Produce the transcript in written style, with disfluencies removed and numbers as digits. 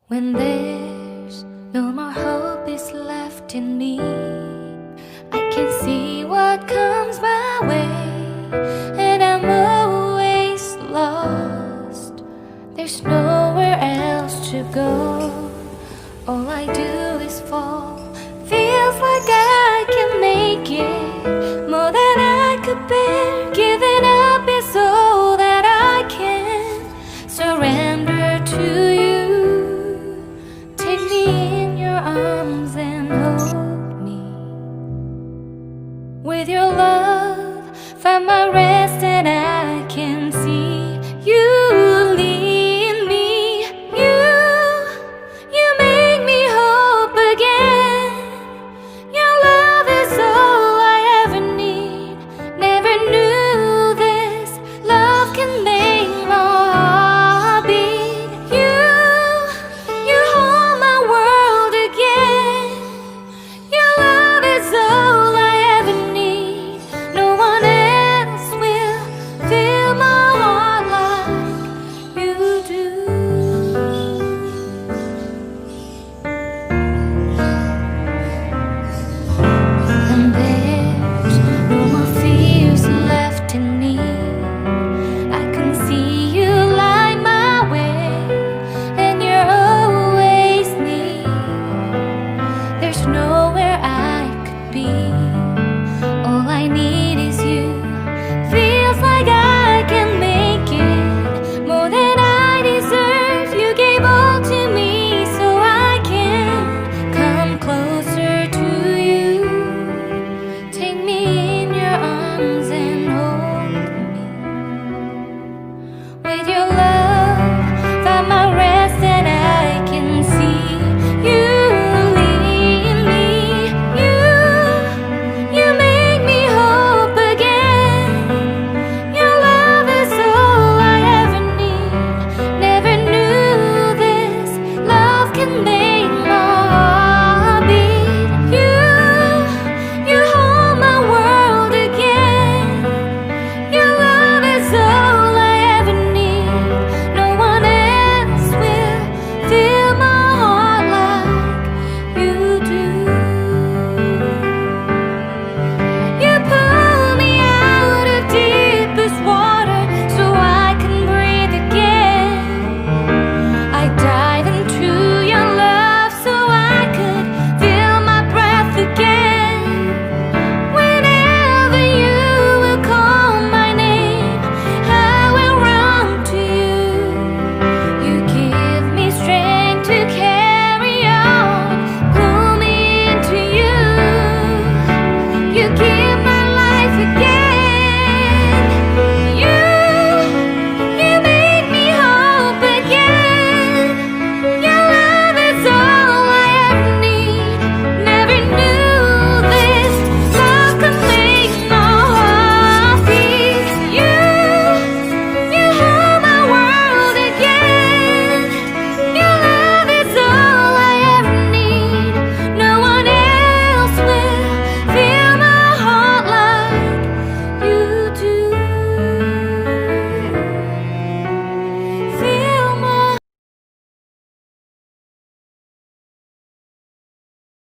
When there's no more hope is left in me, I can see what comes my way, and I'm always lost. There's nowhere else to go. All I do is fall. Feels like I can make it more than I could bear.